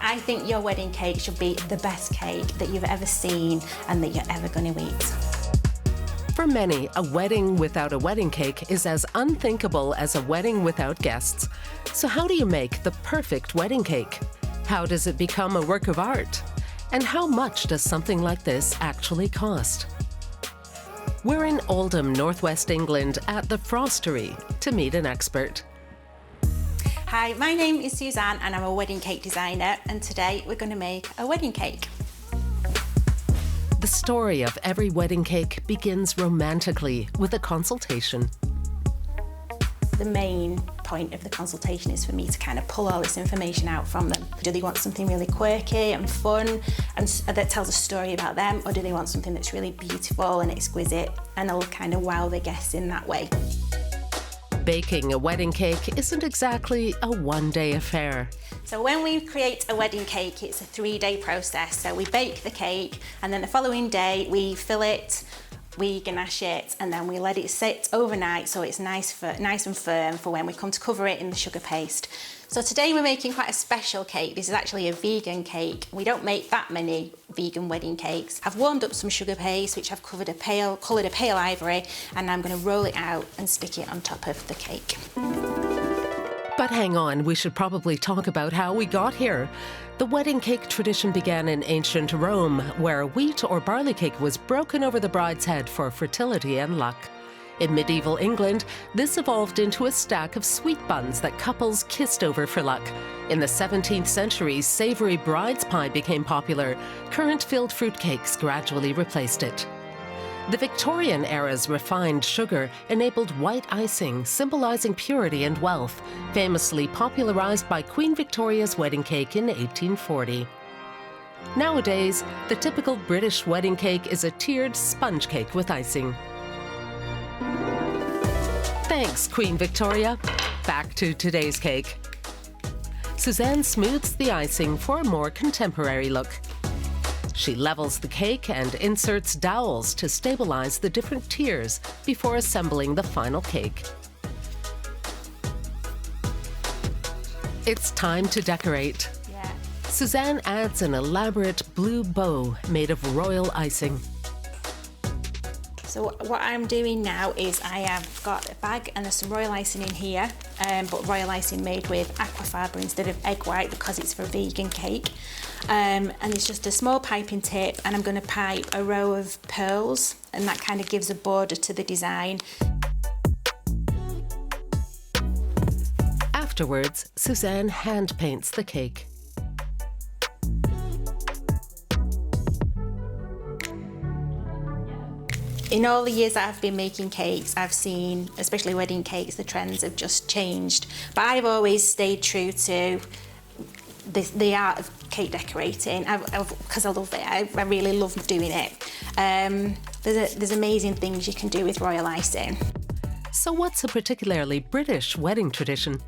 I think your wedding cake should be the best cake that you've ever seen and that you're ever going to eat. For many, a wedding without a wedding cake is as unthinkable as a wedding without guests. So how do you make the perfect wedding cake? How does it become a work of art? And how much does something like this actually cost? We're in Oldham, northwest England at the Frostery to meet an expert. Hi, my name is Suzanne and I'm a wedding cake designer, and today we're going to make a wedding cake. The story of every wedding cake begins romantically with a consultation. The main point of the consultation is for me to kind of pull all this information out from them. Do they want something really quirky and fun and that tells a story about them, or do they want something that's really beautiful and exquisite and will kind of wow the guests in that way? Baking a wedding cake isn't exactly a one-day affair. So when we create a wedding cake, it's a 3-day process. So we bake the cake and then the following day we fill it, we ganache it, and then we let it sit overnight so it's nice and firm for when we come to cover it in the sugar paste. So today we're making quite a special cake. This is actually a vegan cake. We don't make that many vegan wedding cakes. I've warmed up some sugar paste, which I've coloured a pale ivory, and I'm going to roll it out and stick it on top of the cake. But hang on, we should probably talk about how we got here. The wedding cake tradition began in ancient Rome, where wheat or barley cake was broken over the bride's head for fertility and luck. In medieval England, this evolved into a stack of sweet buns that couples kissed over for luck. In the 17th century, savoury bride's pie became popular. Currant-filled fruitcakes gradually replaced it. The Victorian era's refined sugar enabled white icing, symbolizing purity and wealth, famously popularized by Queen Victoria's wedding cake in 1840. Nowadays, the typical British wedding cake is a tiered sponge cake with icing. Thanks, Queen Victoria. Back to today's cake. Suzanne smooths the icing for a more contemporary look. She levels the cake and inserts dowels to stabilize the different tiers before assembling the final cake. It's time to decorate. Yeah. Suzanne adds an elaborate blue bow made of royal icing. So what I'm doing now is I have got a bag and there's some royal icing in here, but royal icing made with aquafaba instead of egg white because it's for a vegan cake. And it's just a small piping tip, and I'm going to pipe a row of pearls, and that kind of gives a border to the design. Afterwards, Suzanne hand paints the cake. In all the years that I've been making cakes, I've seen, especially wedding cakes, the trends have just changed. But I've always stayed true to the art of cake decorating, because I love it. I really love doing it. There's amazing things you can do with royal icing. So what's a particularly British wedding tradition?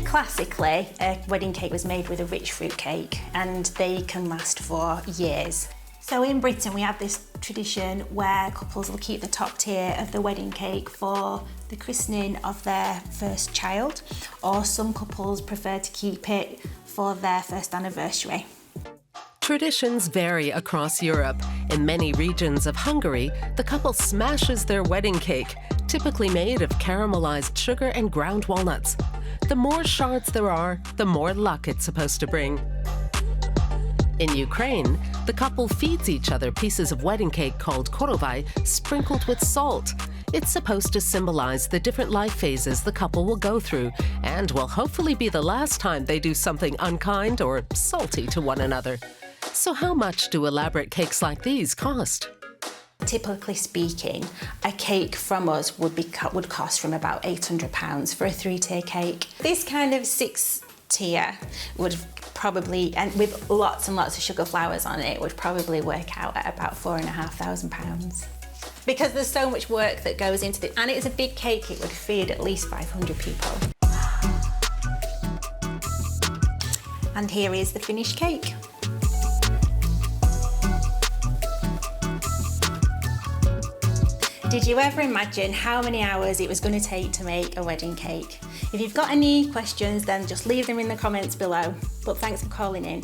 Classically, a wedding cake was made with a rich fruit cake, and they can last for years. So in Britain, we have this tradition where couples will keep the top tier of the wedding cake for the christening of their first child, or some couples prefer to keep it for their first anniversary. Traditions vary across Europe. In many regions of Hungary, the couple smashes their wedding cake, typically made of caramelized sugar and ground walnuts. The more shards there are, the more luck it's supposed to bring. In Ukraine, the couple feeds each other pieces of wedding cake called korovai, sprinkled with salt. It's supposed to symbolize the different life phases the couple will go through, and will hopefully be the last time they do something unkind or salty to one another. So how much do elaborate cakes like these cost? Typically speaking, a cake from us would cost from about £800 for a 3-tier cake. This kind of 6-tier would probably, and with lots and lots of sugar flowers on it, would probably work out at about £4,500. Because there's so much work that goes into it, and it's a big cake, it would feed at least 500 people. And here is the finished cake. Did you ever imagine how many hours it was going to take to make a wedding cake? If you've got any questions, then just leave them in the comments below. But thanks for calling in.